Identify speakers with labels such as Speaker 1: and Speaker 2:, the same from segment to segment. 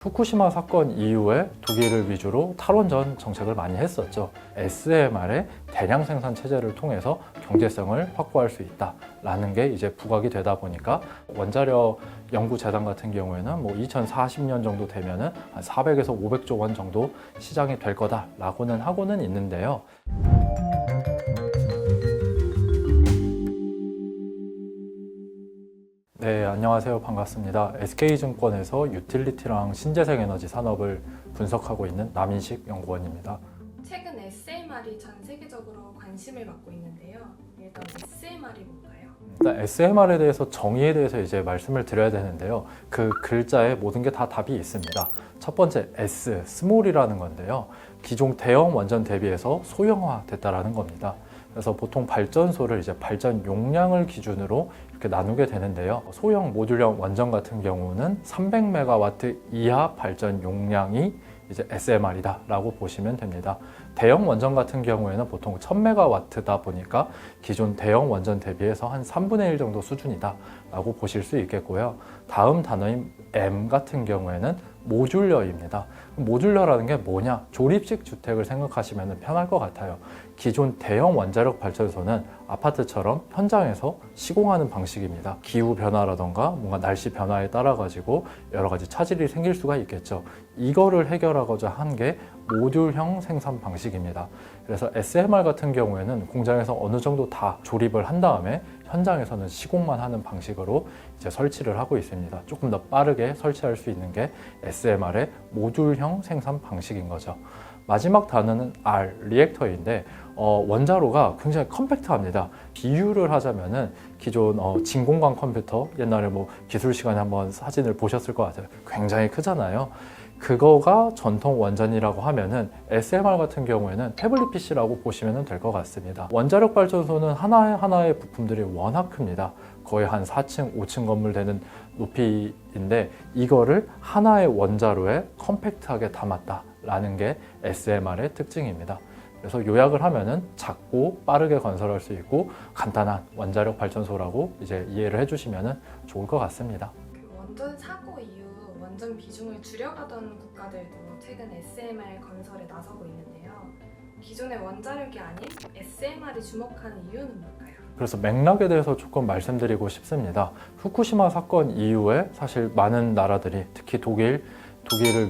Speaker 1: 후쿠시마 사건 이후에 독일을 위주로 탈원전 정책을 많이 했었죠. SMR의 대량 생산 체제를 통해서 경제성을 확보할 수 있다라는 게 이제 부각이 되다 보니까 원자력 연구재단 같은 경우에는 2040년 정도 되면은 한 400에서 500조 원 정도 시장이 될 거다라고는 하고는 있는데요. 네, 안녕하세요. 반갑습니다. SK증권에서 유틸리티랑 신재생 에너지 산업을 분석하고 있는 남인식 연구원입니다.
Speaker 2: 최근 SMR이 전 세계적으로 관심을 받고 있는데요. 일단 SMR이 뭔가요?
Speaker 1: 일단 SMR에 대해서 정의에 대해서 이제 말씀을 드려야 되는데요. 그 글자에 모든 게 다 답이 있습니다. 첫 번째 S, 스몰이라는 건데요. 기존 대형 원전 대비해서 소형화됐다라는 겁니다. 그래서 보통 발전소를 이제 발전 용량을 기준으로 이렇게 나누게 되는데요. 소형 모듈형 원전 같은 경우는 300메가와트 이하 발전 용량이 이제 SMR이다라고 보시면 됩니다. 대형 원전 같은 경우에는 보통 1000메가와트다 보니까 기존 대형 원전 대비해서 한 3분의 1 정도 수준이다라고 보실 수 있겠고요. 다음 단어인 M 같은 경우에는 모듈러입니다. 모듈러라는 게 뭐냐? 조립식 주택을 생각하시면 편할 것 같아요. 기존 대형 원자력 발전소는 아파트처럼 현장에서 시공하는 방식입니다. 기후 변화라던가 뭔가 날씨 변화에 따라 가지고 여러 가지 차질이 생길 수가 있겠죠. 이거를 해결하고자 한 게 모듈형 생산 방식입니다. 그래서 SMR 같은 경우에는 공장에서 어느 정도 다 조립을 한 다음에 현장에서는 시공만 하는 방식으로 이제 설치를 하고 있습니다. 조금 더 빠르게 설치할 수 있는 게 SMR의 모듈형 생산 방식인 거죠. 마지막 단어는 R, 리액터인데 원자로가 굉장히 컴팩트합니다. 비유를 하자면은 기존 진공관 컴퓨터, 옛날에 기술 시간에 한번 사진을 보셨을 것 같아요. 굉장히 크잖아요. 그거가 전통 원전이라고 하면은 SMR 같은 경우에는 태블릿 PC라고 보시면 될 것 같습니다. 원자력 발전소는 하나의 부품들이 워낙 큽니다. 거의 한 4층, 5층 건물 되는 높이인데 이거를 하나의 원자로에 컴팩트하게 담았다라는 게 SMR의 특징입니다. 그래서 요약을 하면은 작고 빠르게 건설할 수 있고 간단한 원자력 발전소라고 이제 이해를 해주시면 좋을 것 같습니다.
Speaker 2: 원전 사고 이후 원전 비중을 줄여가던 국가들도 최근 SMR 건설에 나서고 있는데요. 기존의 원자력이 아닌 SMR이 주목하는 이유는 뭘까요?
Speaker 1: 그래서 맥락에 대해서 조금 말씀드리고 싶습니다. 후쿠시마 사건 이후에 사실 많은 나라들이 특히 독일을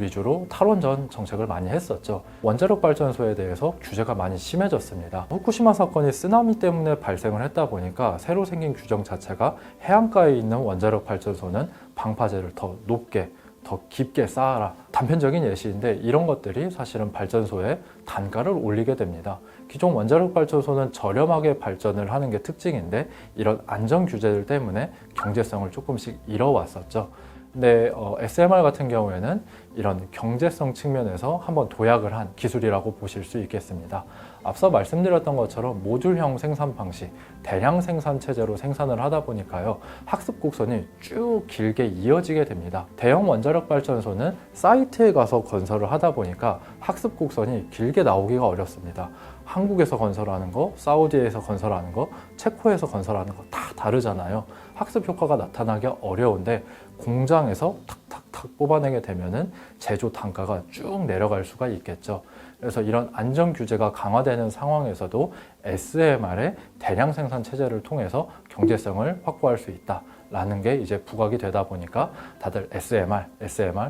Speaker 1: 위주로 탈원전 정책을 많이 했었죠. 원자력 발전소에 대해서 규제가 많이 심해졌습니다. 후쿠시마 사건이 쓰나미 때문에 발생을 했다 보니까 새로 생긴 규정 자체가 해안가에 있는 원자력 발전소는 방파제를 더 높게 더 깊게 쌓아라. 단편적인 예시인데 이런 것들이 사실은 발전소의 단가를 올리게 됩니다. 기존 원자력 발전소는 저렴하게 발전을 하는 게 특징인데 이런 안전 규제들 때문에 경제성을 조금씩 잃어왔었죠. 근데 SMR 같은 경우에는 이런 경제성 측면에서 한번 도약을 한 기술이라고 보실 수 있겠습니다. 앞서 말씀드렸던 것처럼 모듈형 생산 방식, 대량 생산 체제로 생산을 하다 보니까요. 학습 곡선이 쭉 길게 이어지게 됩니다. 대형 원자력 발전소는 사이트에 가서 건설을 하다 보니까 학습 곡선이 길게 나오기가 어렵습니다. 한국에서 건설하는 거, 사우디에서 건설하는 거, 체코에서 건설하는 거 다 다르잖아요. 학습 효과가 나타나기 어려운데 공장에서 탁탁탁 뽑아내게 되면은 제조 단가가 쭉 내려갈 수가 있겠죠. 그래서 이런 안전 규제가 강화되는 상황에서도 SMR의 대량 생산 체제를 통해서 경제성을 확보할 수 있다라는 게 이제 부각이 되다 보니까 다들 SMR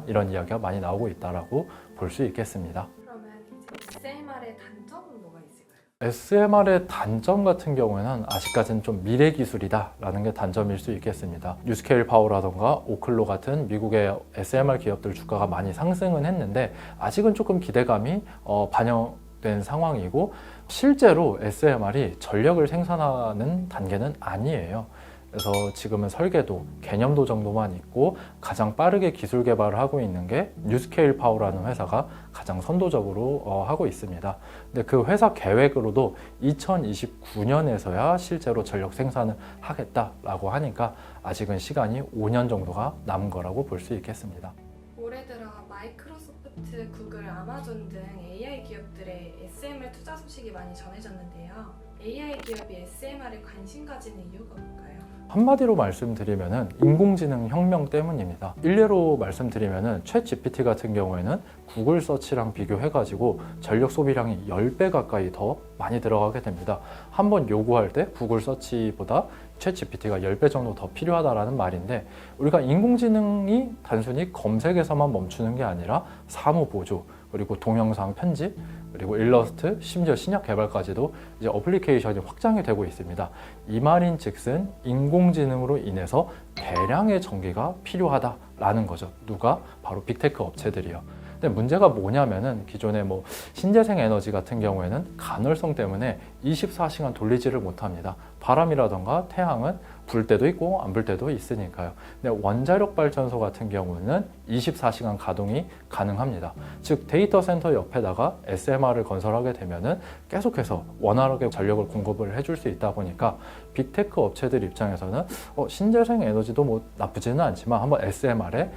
Speaker 1: 이런 이야기가 많이 나오고 있다라고 볼 수 있겠습니다.
Speaker 2: 그러면 이제 SMR의 단점은 뭐가 있을까요?
Speaker 1: SMR의 단점 같은 경우에는 아직까지는 좀 미래 기술이다라는 게 단점일 수 있겠습니다. 뉴스케일 파워라던가 오클로 같은 미국의 SMR 기업들 주가가 많이 상승은 했는데 아직은 조금 기대감이 반영된 상황이고 실제로 SMR이 전력을 생산하는 단계는 아니에요. 그래서 지금은 설계도, 개념도 정도만 있고 가장 빠르게 기술 개발을 하고 있는 게 뉴스케일 파워라는 회사가 가장 선도적으로 하고 있습니다. 근데 그 회사 계획으로도 2029년에서야 실제로 전력 생산을 하겠다라고 하니까 아직은 시간이 5년 정도가 남은 거라고 볼 수 있겠습니다.
Speaker 2: 올해 들어 마이크로소프트, 구글, 아마존 등 AI 기업들의 SMR 투자 소식이 많이 전해졌는데요. AI 기업이 SMR에 관심 가지는 이유가 뭘까요?
Speaker 1: 한마디로 말씀드리면은 인공지능 혁명 때문입니다. 일례로 말씀드리면은 챗 GPT 같은 경우에는 구글 서치랑 비교해가지고 전력 소비량이 10배 가까이 더 많이 들어가게 됩니다. 한번 요구할 때 구글 서치보다 챗 GPT가 10배 정도 더 필요하다라는 말인데, 우리가 인공지능이 단순히 검색에서만 멈추는 게 아니라 사무 보조, 그리고 동영상 편집, 그리고 일러스트, 심지어 신약 개발까지도 이제 어플리케이션이 확장이 되고 있습니다. 이 말인 즉슨 인공지능으로 인해서 대량의 전기가 필요하다라는 거죠. 누가? 바로 빅테크 업체들이요. 근데 문제가 뭐냐면은 기존의 뭐 신재생 에너지 같은 경우에는 간헐성 때문에 24시간 돌리지를 못합니다. 바람이라던가 태양은 불 때도 있고 안 불 때도 있으니까요. 근데 원자력 발전소 같은 경우는 24시간 가동이 가능합니다. 즉 데이터 센터 옆에다가 SMR을 건설하게 되면은 계속해서 원활하게 전력을 공급을 해줄 수 있다 보니까 빅테크 업체들 입장에서는 신재생 에너지도 뭐 나쁘지는 않지만 한번 SMR에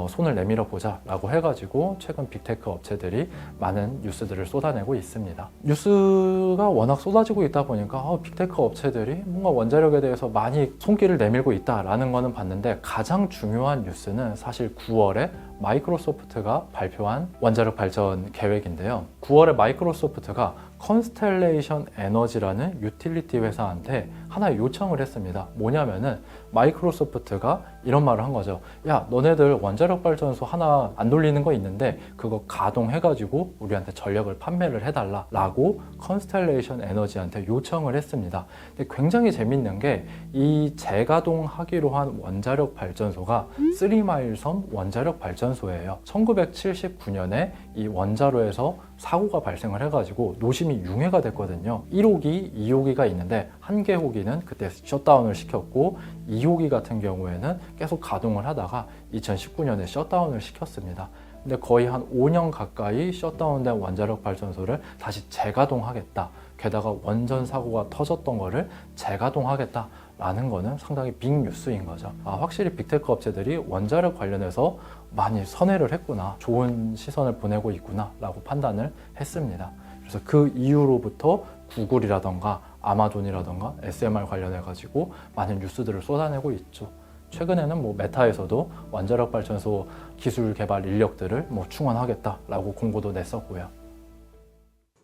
Speaker 1: 손을 내밀어 보자 라고 해가지고 최근 빅테크 업체들이 많은 뉴스들을 쏟아내고 있습니다. 뉴스가 워낙 쏟아지고 있다 보니까 빅테크 업체들이 뭔가 원자력에 대해서 많이 손길을 내밀고 있다라는 거는 봤는데, 가장 중요한 뉴스는 사실 9월에 마이크로소프트가 발표한 원자력 발전 계획인데요. 9월에 마이크로소프트가 컨스텔레이션 에너지라는 유틸리티 회사한테 하나의 요청을 했습니다. 뭐냐면은 마이크로소프트가 이런 말을 한 거죠. 야, 너네들 원자력 발전소 하나 안 돌리는 거 있는데 그거 가동해가지고 우리한테 전력을 판매를 해달라 라고 컨스텔레이션 에너지한테 요청을 했습니다. 근데 굉장히 재밌는 게 이 재가동하기로 한 원자력 발전소가 3마일 섬 원자력 발전소예요. 1979년에 이 원자로에서 사고가 발생을 해가지고 노심이 융해가 됐거든요. 1호기, 2호기가 있는데 한 개 호기는 그때 셧다운을 시켰고 2호기 같은 경우에는 계속 가동을 하다가 2019년에 셧다운을 시켰습니다. 근데 거의 한 5년 가까이 셧다운된 원자력 발전소를 다시 재가동하겠다. 게다가 원전 사고가 터졌던 거를 재가동하겠다. 라는 거는 상당히 빅 뉴스인 거죠. 확실히 빅테크 업체들이 원자력 관련해서 많이 선회를 했구나, 좋은 시선을 보내고 있구나 라고 판단을 했습니다. 그래서 그 이후로부터 구글이라던가 아마존이라던가 SMR 관련해 가지고 많은 뉴스들을 쏟아내고 있죠. 최근에는 뭐 메타에서도 원자력 발전소 기술 개발 인력들을 뭐 충원하겠다라고 공고도 냈었고요.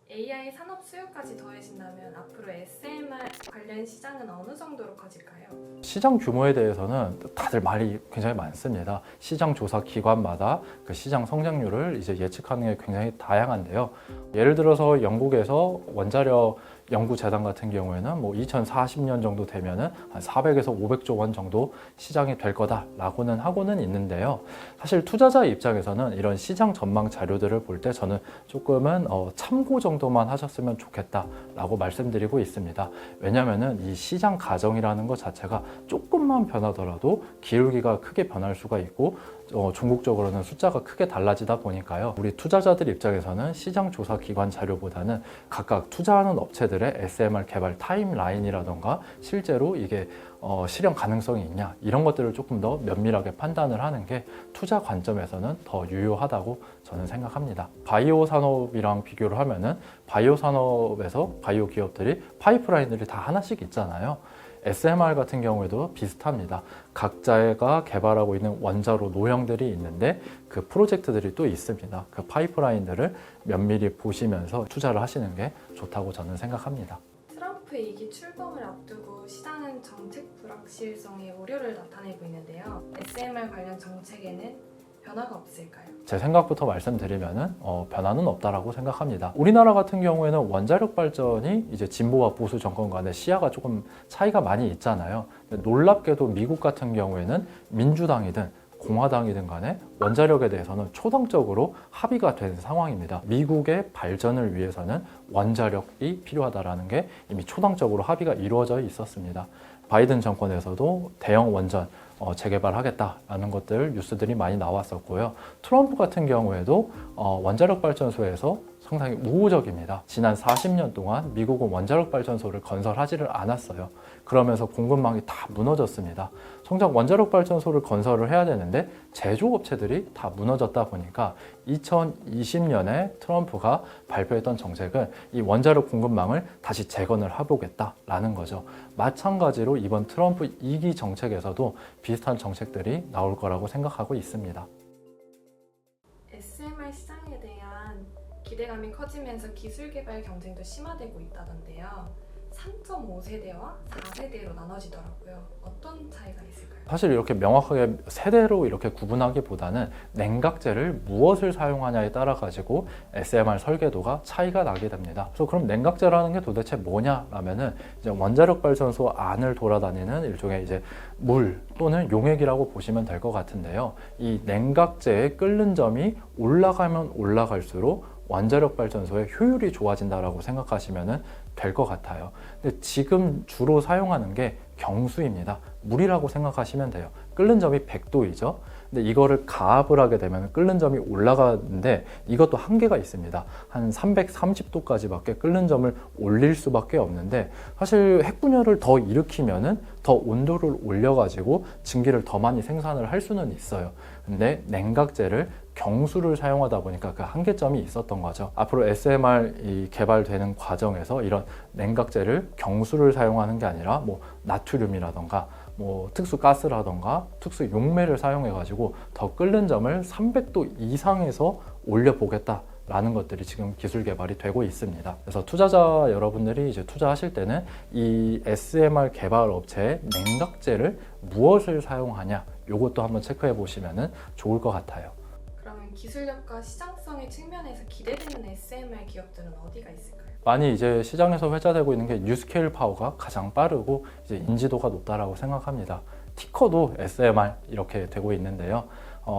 Speaker 2: AI 산업 수요까지 더해진다면 앞으로 SMR 관련 시장은 어느 정도로 커질까요?
Speaker 1: 시장 규모에 대해서는 다들 말이 굉장히 많습니다. 시장 조사 기관마다 그 시장 성장률을 이제 예측하는 게 굉장히 다양한데요. 예를 들어서 영국에서 원자력 연구재단 같은 경우에는 뭐 2040년 정도 되면은 한 400에서 500조 원 정도 시장이 될 거다라고는 하고는 있는데요. 사실 투자자 입장에서는 이런 시장 전망 자료들을 볼 때 저는 조금은 참고 정도만 하셨으면 좋겠다라고 말씀드리고 있습니다. 왜냐하면은 이 시장 가정이라는 것 자체가 조금만 변하더라도 기울기가 크게 변할 수가 있고 종국적으로는 숫자가 크게 달라지다 보니까요. 우리 투자자들 입장에서는 시장 조사 기관 자료보다는 각각 투자하는 업체들의 SMR 개발 타임라인이라던가 실제로 이게 실현 가능성이 있냐, 이런 것들을 조금 더 면밀하게 판단을 하는 게 투자 관점에서는 더 유효하다고 저는 생각합니다. 바이오 산업이랑 비교를 하면은 바이오 산업에서 바이오 기업들이 파이프라인들이 다 하나씩 있잖아요. SMR 같은 경우에도 비슷합니다. 각자가 개발하고 있는 원자로 노형들이 있는데 그 프로젝트들이 또 있습니다. 그 파이프라인들을 면밀히 보시면서 투자를 하시는 게 좋다고 저는 생각합니다.
Speaker 2: 트럼프 2기 출범을 앞두고 시장은 정책 불확실성에 우려를 나타내고 있는데요. SMR 관련 정책에는 변화가 없을까요?
Speaker 1: 제 생각부터 말씀드리면은 변화는 없다라고 생각합니다. 우리나라 같은 경우에는 원자력 발전이 이제 진보와 보수 정권 간의 시야가 조금 차이가 많이 있잖아요. 근데 놀랍게도 미국 같은 경우에는 민주당이든 공화당이든 간에 원자력에 대해서는 초당적으로 합의가 된 상황입니다. 미국의 발전을 위해서는 원자력이 필요하다라는 게 이미 초당적으로 합의가 이루어져 있었습니다. 바이든 정권에서도 대형 원전 재개발하겠다라는 것들 뉴스들이 많이 나왔었고요. 트럼프 같은 경우에도 원자력 발전소에서 상당히 우호적입니다. 지난 40년 동안 미국은 원자력 발전소를 건설하지를 않았어요. 그러면서 공급망이 다 무너졌습니다. 정작 원자력 발전소를 건설을 해야 되는데 제조업체들이 다 무너졌다 보니까 2020년에 트럼프가 발표했던 정책은 이 원자력 공급망을 다시 재건을 해보겠다라는 거죠. 마찬가지로 이번 트럼프 2기 정책에서도 비슷한 정책들이 나올 거라고 생각하고 있습니다.
Speaker 2: SMR 시장에 대한 기대감이 커지면서 기술 개발 경쟁도 심화되고 있다던데요. 3.5세대와 4세대로 나눠지더라고요. 어떤 차이가 있을까요?
Speaker 1: 사실 이렇게 명확하게 세대로 이렇게 구분하기보다는 냉각재를 무엇을 사용하냐에 따라 가지고 SMR 설계도가 차이가 나게 됩니다. 그래서 그럼 냉각재라는 게 도대체 뭐냐라면은 이제 원자력 발전소 안을 돌아다니는 일종의 이제 물 또는 용액이라고 보시면 될 것 같은데요. 이 냉각재의 끓는 점이 올라가면 올라갈수록 원자력 발전소의 효율이 좋아진다라고 생각하시면 될 것 같아요. 근데 지금 주로 사용하는 게 경수입니다. 물이라고 생각하시면 돼요. 끓는 점이 100도이죠. 근데 이거를 가압을 하게 되면 끓는 점이 올라가는데 이것도 한계가 있습니다. 한 330도까지밖에 끓는 점을 올릴 수밖에 없는데 사실 핵분열을 더 일으키면은 더 온도를 올려가지고 증기를 더 많이 생산을 할 수는 있어요. 근데 냉각재를 경수를 사용하다 보니까 그 한계점이 있었던 거죠. 앞으로 SMR 개발되는 과정에서 이런 냉각재를 경수를 사용하는 게 아니라 뭐 나트륨이라던가 뭐 특수 가스라던가 특수 용매를 사용해 가지고 더 끓는 점을 300도 이상에서 올려 보겠다 라는 것들이 지금 기술 개발이 되고 있습니다. 그래서 투자자 여러분들이 이제 투자하실 때는 이 SMR 개발 업체의 냉각재를 무엇을 사용하냐 요것도 한번 체크해 보시면 좋을 것 같아요.
Speaker 2: 그러면 기술력과 시장성의 측면에서 기대되는 SMR 기업들은 어디가 있을까요?
Speaker 1: 많이 이제 시장에서 회자되고 있는 게 뉴스케일 파워가 가장 빠르고 이제 인지도가 높다라고 생각합니다. 티커도 SMR 이렇게 되고 있는데요.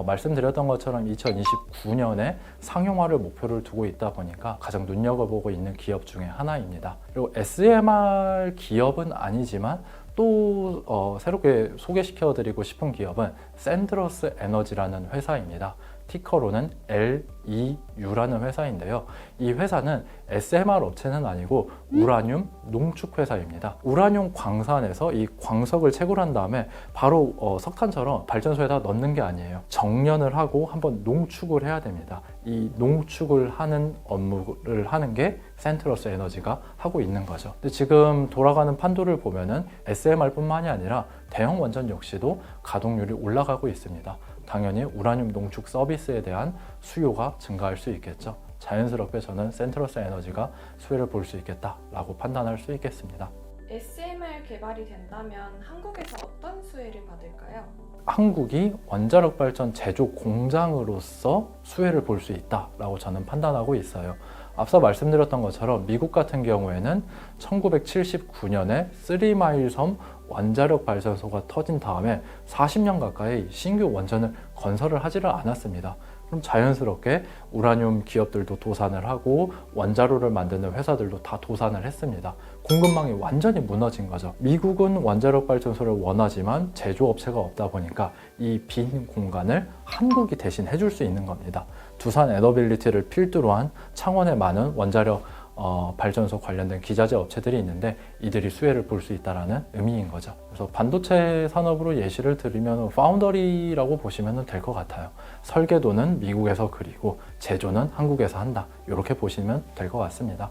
Speaker 1: 말씀드렸던 것처럼 2029년에 상용화를 목표를 두고 있다 보니까 가장 눈여겨보고 있는 기업 중에 하나입니다. 그리고 SMR 기업은 아니지만 또 새롭게 소개시켜드리고 싶은 기업은 샌드러스 에너지라는 회사입니다. 티커로는 LEU라는 회사인데요. 이 회사는 SMR 업체는 아니고 우라늄 농축 회사입니다. 우라늄 광산에서 이 광석을 채굴한 다음에 바로 석탄처럼 발전소에다 넣는 게 아니에요. 정련을 하고 한번 농축을 해야 됩니다. 이 농축을 하는 업무를 하는 게 샌드러스 에너지가 하고 있는 거죠. 근데 지금 돌아가는 판도를 보면은 SMR뿐만이 아니라 대형 원전 역시도 가동률이 올라가고 있습니다. 당연히 우라늄 농축 서비스에 대한 수요가 증가할 수 있겠죠. 자연스럽게 저는 샌드러스 에너지가 수혜를 볼 수 있겠다라고 판단할 수 있겠습니다.
Speaker 2: SMR 개발이 된다면 한국에서 어떤 수혜를 받을까요?
Speaker 1: 한국이 원자력 발전 제조 공장으로서 수혜를 볼 수 있다라고 저는 판단하고 있어요. 앞서 말씀드렸던 것처럼 미국 같은 경우에는 1979년에 3마일 섬 원자력 발전소가 터진 다음에 40년 가까이 신규 원전을 건설을 하지를 않았습니다. 그럼 자연스럽게 우라늄 기업들도 도산을 하고 원자로를 만드는 회사들도 다 도산을 했습니다. 공급망이 완전히 무너진 거죠. 미국은 원자력 발전소를 원하지만 제조업체가 없다 보니까 이 빈 공간을 한국이 대신 해줄 수 있는 겁니다. 두산 에너빌리티를 필두로 한 창원에 많은 원자력 발전소 관련된 기자재 업체들이 있는데 이들이 수혜를 볼 수 있다는 의미인 거죠. 그래서 반도체 산업으로 예시를 들으면 파운더리라고 보시면 될 것 같아요. 설계도는 미국에서 그리고 제조는 한국에서 한다. 이렇게 보시면 될 것 같습니다.